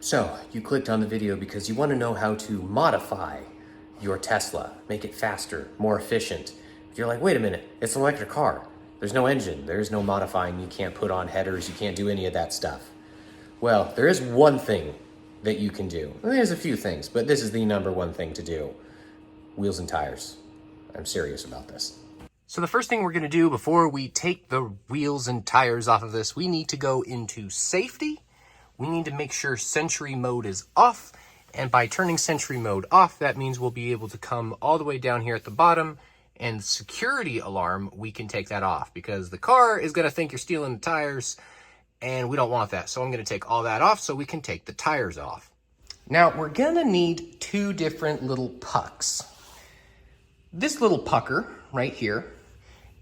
So, you clicked on the video because you want to know how to modify your Tesla, make it faster, more efficient. You're like, wait a minute, it's an electric car. There's no engine, there's no modifying, you can't put on headers, you can't do any of that stuff. Well, there is one thing that you can do. There's a few things, but this is the number one thing to do. Wheels and tires. I'm serious about this. So the first thing we're gonna do before we take the wheels and tires off of this, we need to go into safety. We need to make sure Sentry mode is off. And by turning Sentry mode off, that means we'll be able to come all the way down here at the bottom, and security alarm, we can take that off because the car is gonna think you're stealing the tires, and we don't want that. So I'm gonna take all that off so we can take the tires off. Now we're gonna need two different little pucks. This little pucker right here,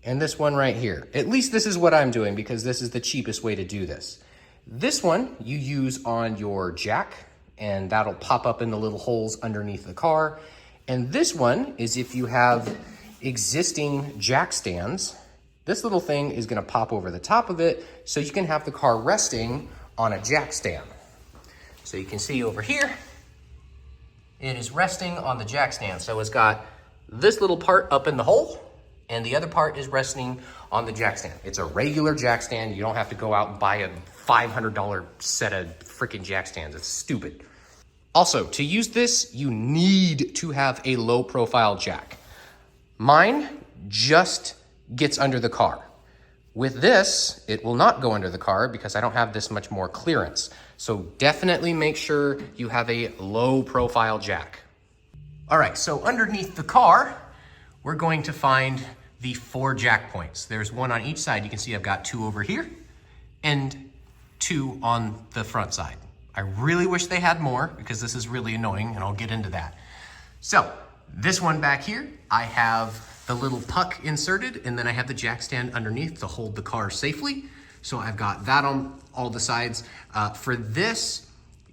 and this one right here. At least this is what I'm doing because this is the cheapest way to do this. This one you use on your jack, and that'll pop up in the little holes underneath the car. And this one is if you have existing jack stands, this little thing is gonna pop over the top of it so you can have the car resting on a jack stand. So you can see over here, it is resting on the jack stand. So it's got this little part up in the hole, and the other part is resting on the jack stand. It's a regular jack stand. You don't have to go out and buy a $500 set of freaking jack stands. It's stupid. Also, to use this, you need to have a low profile jack. Mine just gets under the car. With this, it will not go under the car because I don't have this much more clearance. So definitely make sure you have a low profile jack. All right, so underneath the car, we're going to find the 4 jack points. There's one on each side. You can see I've got 2 over here and 2 on the front side. I really wish they had more because this is really annoying, and I'll get into that. So this one back here, I have the little puck inserted, and then I have the jack stand underneath to hold the car safely. So I've got that on all the sides. For this,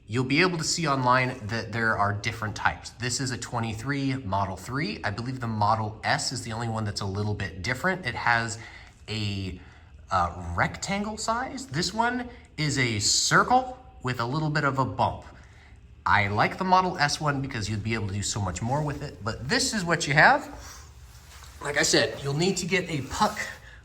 you'll be able to see online that there are different types. This is a 23 Model 3. I believe the Model S is the only one that's a little bit different. It has a rectangle size. This one is a circle with a little bit of a bump. I like the Model S one because you'd be able to do so much more with it, but this is what you have. Like I said, you'll need to get a puck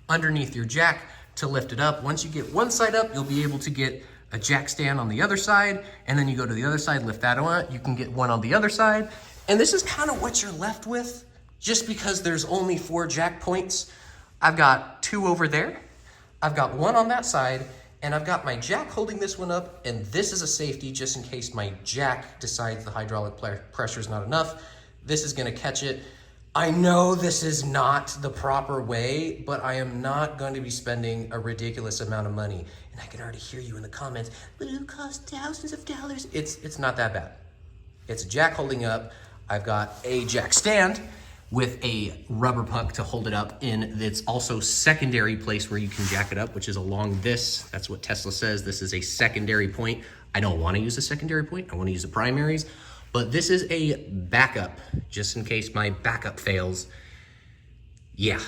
underneath your jack to lift it up. Once you get one side up, you'll be able to get a jack stand on the other side, and then you go to the other side, lift that on, you can get one on the other side. And this is kind of what you're left with, just because there's only 4 jack points. I've got 2 over there, I've got 1 on that side, and I've got my jack holding this one up, and this is a safety just in case my jack decides the hydraulic pressure is not enough. This is gonna catch it. I know this is not the proper way, but I am not going to be spending a ridiculous amount of money. And I can already hear you in the comments, but it'll cost thousands of dollars. It's not that bad. It's a jack holding up. I've got a jack stand with a rubber puck to hold it up in. It's also secondary place where you can jack it up, which is along this. That's what Tesla says. This is a secondary point. I don't want to use a secondary point. I want to use the primaries. But this is a backup, just in case my backup fails. Yeah.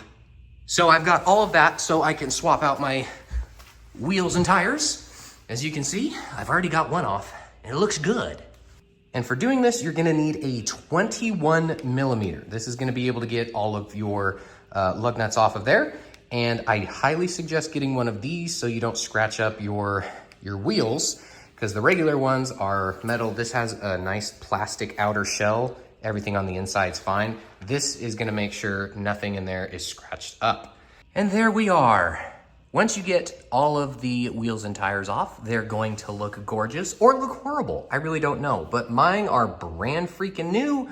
So I've got all of that so I can swap out my wheels and tires. As you can see, I've already got one off, and it looks good. And for doing this, you're gonna need a 21 millimeter. This is gonna be able to get all of your lug nuts off of there. And I highly suggest getting one of these so you don't scratch up your wheels, because the regular ones are metal. This has a nice plastic outer shell. Everything on the inside's fine. This is gonna make sure nothing in there is scratched up. And there we are. Once you get all of the wheels and tires off, they're going to look gorgeous or look horrible. I really don't know, but mine are brand freaking new.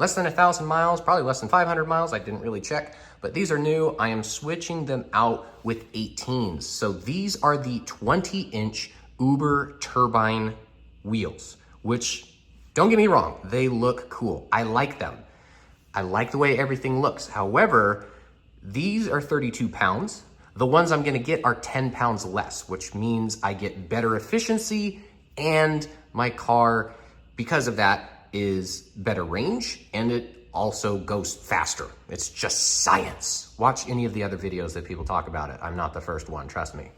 Less than 1,000 miles, probably less than 500 miles. I didn't really check, but these are new. I am switching them out with 18s. So these are the 20-inch uberturbine wheels, which, don't get me wrong, they look cool. I like them. I like the way everything looks. However, these are 32 pounds. The ones I'm gonna get are 10 pounds less, which means I get better efficiency, and my car, because of that, is better range, and it also goes faster. It's just science. Watch any of the other videos that people talk about it. I'm not the first one, trust me.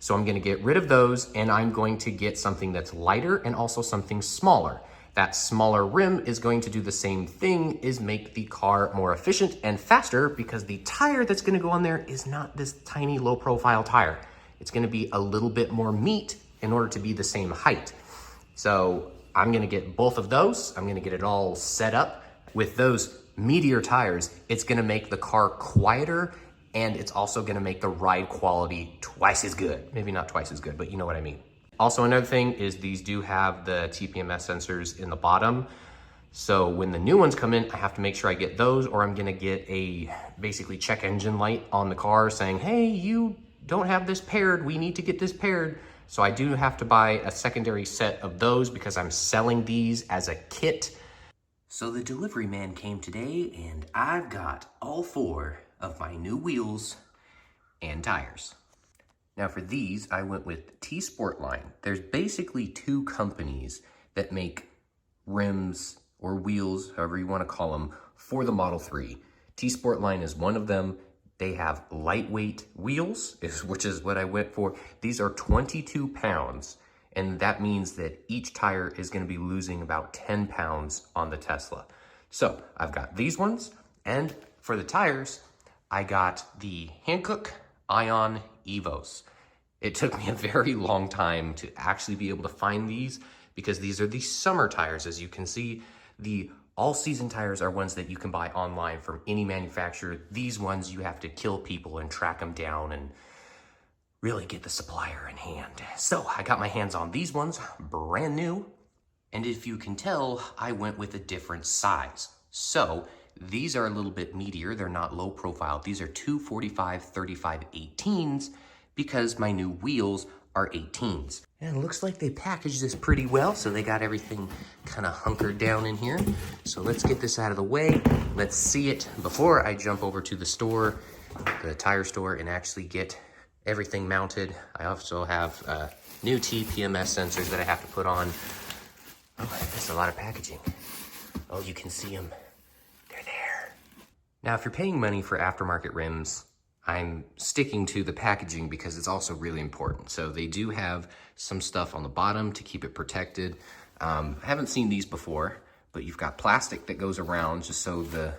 So I'm gonna get rid of those and I'm going to get something that's lighter and also something smaller. That smaller rim is going to do the same thing, is make the car more efficient and faster, because the tire that's gonna go on there is not this tiny low profile tire. It's gonna be a little bit more meat in order to be the same height. So I'm gonna get both of those. I'm gonna get it all set up. With those meatier tires, it's gonna make the car quieter, and it's also gonna make the ride quality twice as good. Maybe not twice as good, but you know what I mean. Also, another thing is these do have the TPMS sensors in the bottom. So when the new ones come in, I have to make sure I get those, or I'm gonna get a basically check engine light on the car saying, hey, you don't have this paired, we need to get this paired. So I do have to buy a secondary set of those because I'm selling these as a kit. So the delivery man came today and I've got all 4 of my new wheels and tires. Now for these, I went with Tsportline. There's basically 2 companies that make rims or wheels, however you want to call them, for the Model 3. Tsportline is one of them. They have lightweight wheels, which is what I went for. These are 22 pounds, and that means that each tire is going to be losing about 10 pounds on the Tesla. So I've got these ones, and for the tires, I got the Hankook Ion Evos. It took me a very long time to actually be able to find these, because these are the summer tires. As you can see, the all-season tires are ones that you can buy online from any manufacturer. These ones, you have to kill people and track them down and really get the supplier in hand. So I got my hands on these ones, brand new. And if you can tell, I went with a different size. So these are a little bit meatier. They're not low profile. These are 245/35 18s because my new wheels are 18s. And it looks like they packaged this pretty well, so they got everything kind of hunkered down in here. So let's get this out of the way. Let's see it before I jump over to the store, the tire store, and actually get everything mounted. I also have new TPMS sensors that I have to put on. Oh, that's a lot of packaging. Oh, you can see them. They're there. Now, if you're paying money for aftermarket rims, I'm sticking to the packaging because it's also really important. So they do have some stuff on the bottom to keep it protected. I haven't seen these before, but you've got plastic that goes around just so the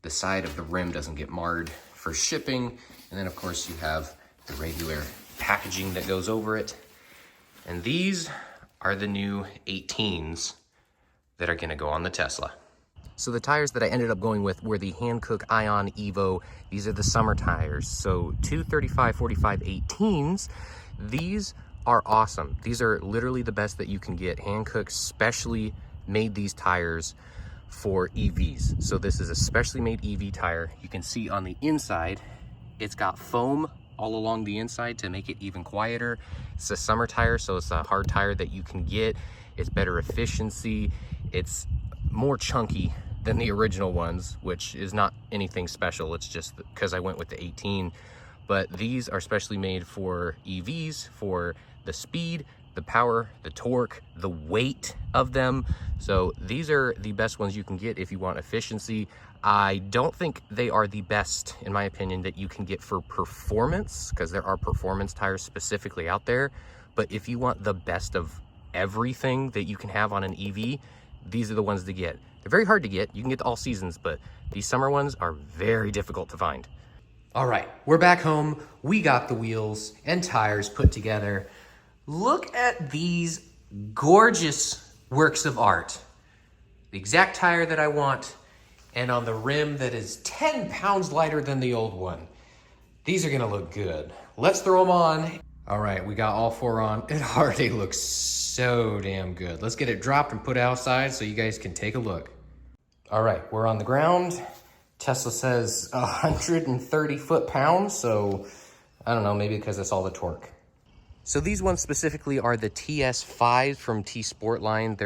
side of the rim doesn't get marred for shipping. And then of course you have the regular packaging that goes over it. And these are the new 18s that are gonna go on the Tesla. So the tires that I ended up going with were the Hankook Ion Evo. These are the summer tires. So 235/45 18s. These are awesome. These are literally the best that you can get. Hankook specially made these tires for EVs. So this is a specially made EV tire. You can see on the inside, it's got foam all along the inside to make it even quieter. It's a summer tire, so it's a hard tire that you can get. It's better efficiency. It's more chunky than the original ones, which is not anything special. It's just because I went with the 18. But these are specially made for EVs, for the speed, the power, the torque, the weight of them. So these are the best ones you can get if you want efficiency. I don't think they are the best, in my opinion, that you can get for performance, because there are performance tires specifically out there. But if you want the best of everything that you can have on an EV, these are the ones to get. They're very hard to get. You can get all seasons, but these summer ones are very difficult to find. All right, we're back home. We got the wheels and tires put together. Look at these gorgeous works of art. The exact tire that I want, and on the rim that is 10 pounds lighter than the old one. These are gonna look good. Let's throw them on. All right, we got all 4 on. It already looks so damn good. Let's get it dropped and put outside so you guys can take a look. All right, we're on the ground. Tesla says 130 foot-pounds, so I don't know, maybe because that's all the torque. So these ones specifically are the TS5 from Tsportline.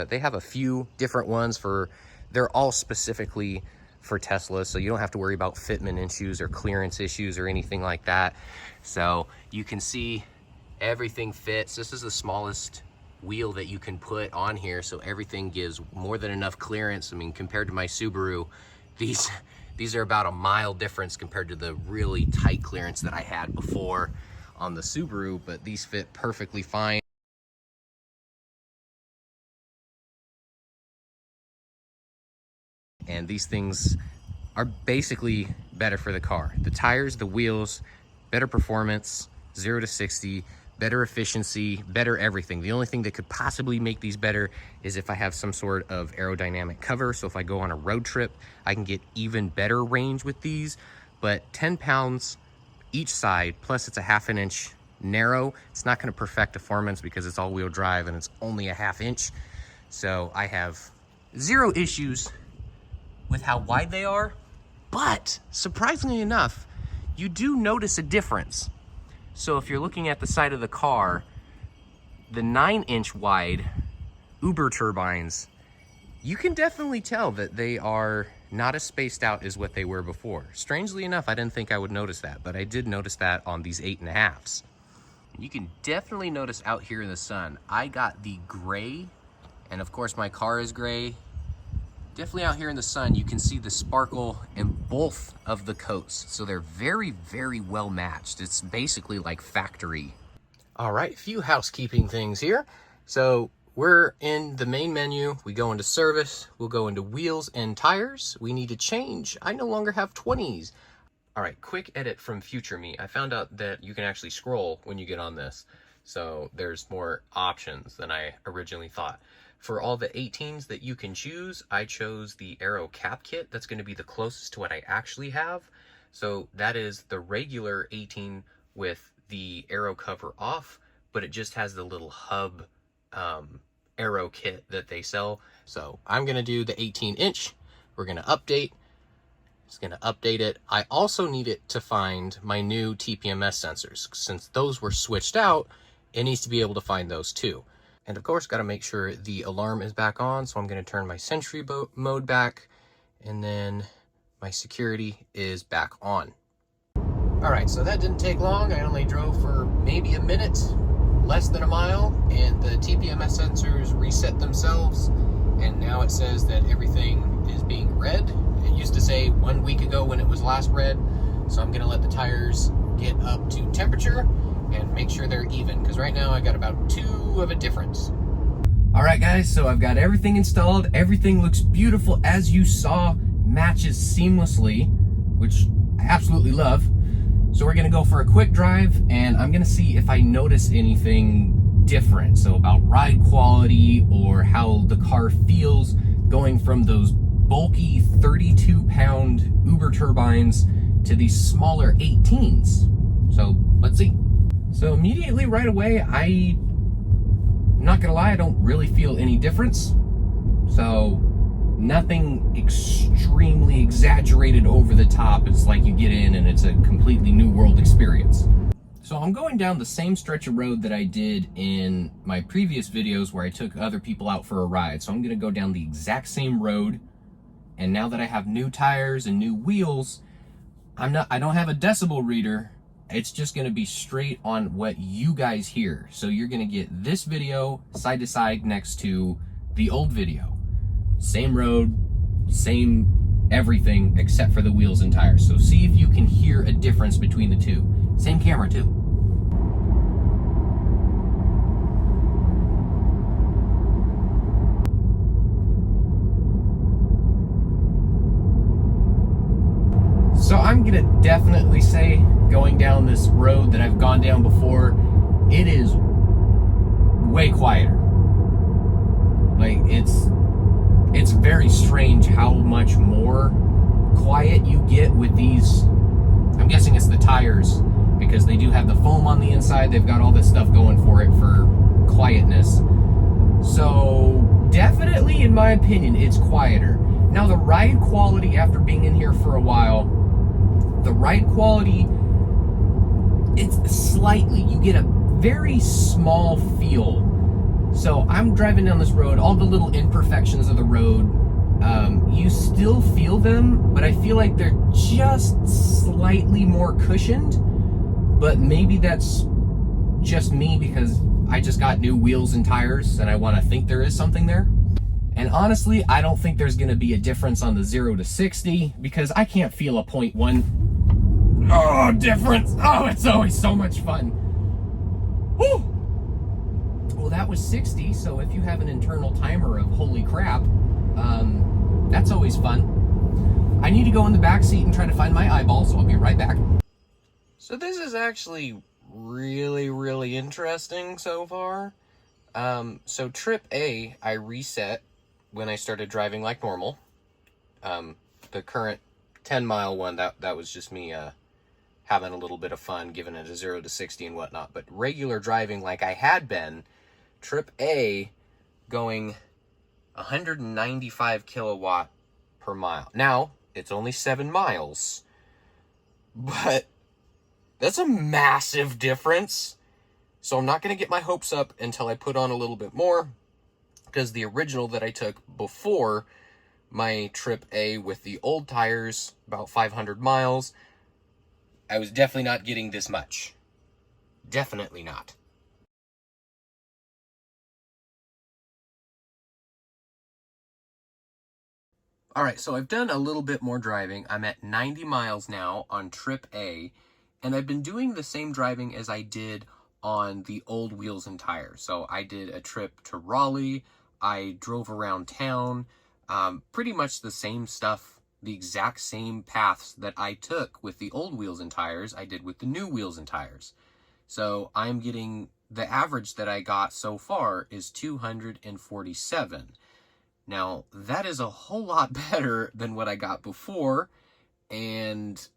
They have a few different ones they're all specifically for Tesla, so you don't have to worry about fitment issues or clearance issues or anything like that. So you can see everything fits. This is the smallest wheel that you can put on here, so everything gives more than enough clearance. I mean, compared to my Subaru, these are about a mile difference compared to the really tight clearance that I had before on the Subaru, but these fit perfectly fine. And these things are basically better for the car. The tires, the wheels, better performance, 0 to 60, better efficiency, better everything. The only thing that could possibly make these better is if I have some sort of aerodynamic cover. So if I go on a road trip, I can get even better range with these. But 10 pounds each side, plus it's a 1/2 inch narrow, it's not gonna perfect performance because it's all-wheel drive and it's only a 1/2 inch. So I have 0 issues with how wide they are, but surprisingly enough, you do notice a difference. So if you're looking at the side of the car, the 9-inch wide Uber turbines, you can definitely tell that they are not as spaced out as what they were before. Strangely enough, I didn't think I would notice that, but I did notice that on these 8.5s. You can definitely notice out here in the sun, I got the gray, and of course my car is gray. Definitely out here in the sun, you can see the sparkle in both of the coats. So they're very, very well matched. It's basically like factory. All right, a few housekeeping things here. So we're in the main menu. We go into service. We'll go into wheels and tires. We need to change. I no longer have 20s. All right, quick edit from future me. I found out that you can actually scroll when you get on this. So there's more options than I originally thought. For all the 18s that you can choose, I chose the Aero Cap Kit. That's going to be the closest to what I actually have. So that is the regular 18 with the Aero cover off, but it just has the little hub Aero kit that they sell. So I'm going to do the 18-inch. We're going to update. It's going to update it. I also need it to find my new TPMS sensors. Since those were switched out, it needs to be able to find those too. And of course, got to make sure the alarm is back on. So I'm going to turn my Sentry mode back, and then my security is back on. All right, so that didn't take long. I only drove for maybe a minute, less than a mile, and the TPMS sensors reset themselves. And now it says that everything is being read. It used to say 1 week ago when it was last read. So I'm going to let the tires get up to temperature and make sure they're even, because right now I got about 2 of a difference. All right guys, so I've got everything installed. Everything looks beautiful, as you saw, matches seamlessly, which I absolutely love. So we're gonna go for a quick drive, and I'm gonna see if I notice anything different. So about ride quality or how the car feels going from those bulky 32-pound Uber turbines to these smaller 18s. So let's see. So immediately right away, I'm not gonna lie, I don't really feel any difference. So nothing extremely exaggerated over the top. It's like you get in and it's a completely new world experience. So I'm going down the same stretch of road that I did in my previous videos where I took other people out for a ride. So I'm gonna go down the exact same road. And now that I have new tires and new wheels, I don't have a decibel reader. It's just going to be straight on what you guys hear. So you're going to get this video side to side next to the old video. Same road, same everything except for the wheels and tires. So see if you can hear a difference between the two. Same camera too. So I'm going to definitely say, going down this road that I've gone down before, it is way quieter. Like, it's very strange how much more quiet you get with these. I'm guessing it's the tires, because they do have the foam on the inside. They've got all this stuff going for it for quietness. So definitely, in my opinion, it's quieter. Now the ride quality, after being in here for a while, the ride quality, it's slightly, you get a very small feel. So I'm driving down this road, all the little imperfections of the road, you still feel them, but I feel like they're just slightly more cushioned. But maybe that's just me because I just got new wheels and tires and I want to think there is something there. And honestly, I don't think there's going to be a difference on the 0 to 60 because I can't feel a 0.1 difference. Oh, it's always so much fun. Whew. Well, that was 60, so if you have an internal timer of holy crap, that's always fun. I need to go in the back seat and try to find my eyeball, so I'll be right back. So this is actually really, really interesting so far. So trip A, I reset when I started driving like normal. The current 10-mile one, that was just me having a little bit of fun, giving it a 0 to 60 and whatnot. But regular driving like I had been, trip A going 195 kilowatt per mile. Now, it's only 7 miles, but that's a massive difference. So I'm not going to get my hopes up until I put on a little bit more, because the original that I took before my trip A with the old tires, about 500 miles, I was definitely not getting this much. Definitely not. All right, so I've done a little bit more driving. I'm at 90 miles now on trip A, and I've been doing the same driving as I did on the old wheels and tires. So I did a trip to Raleigh, I drove around town, pretty much the same stuff, the exact same paths that I took with the old wheels and tires, I did with the new wheels and tires. So I'm getting, the average that I got so far is 247. Now, that is a whole lot better than what I got before, and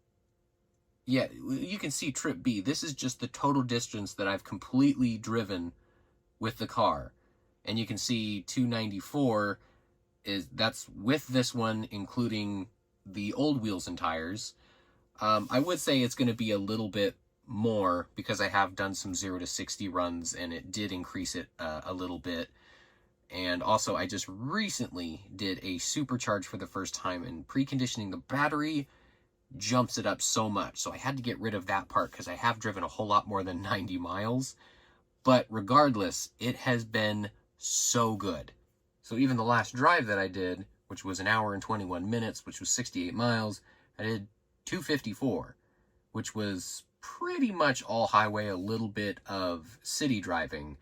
yeah, you can see trip B. This is just the total distance that I've completely driven with the car. And you can see 294 that's with this one, including the old wheels and tires. I would say it's going to be a little bit more because I have done some 0 to 60 runs, and it did increase it a little bit. And also, I just recently did a supercharge for the first time, and preconditioning the battery jumps it up so much. So I had to get rid of that part because I have driven a whole lot more than 90 miles. But regardless, it has been so good. So even the last drive that I did, which was 1 hour and 21 minutes, which was 68 miles, I did 254, which was pretty much all highway, a little bit of city driving.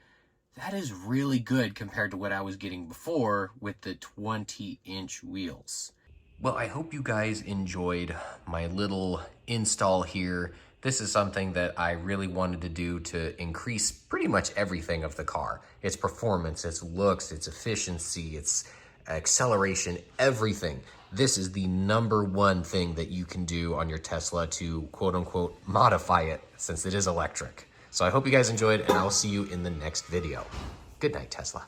That is really good compared to what I was getting before with the 20-inch wheels. Well, I hope you guys enjoyed my little install here. This is something that I really wanted to do to increase pretty much everything of the car. Its performance, its looks, its efficiency, its acceleration, everything. This is the #1 thing that you can do on your Tesla to quote-unquote modify it, since it is electric. So I hope you guys enjoyed, and I'll see you in the next video. Good night, Tesla.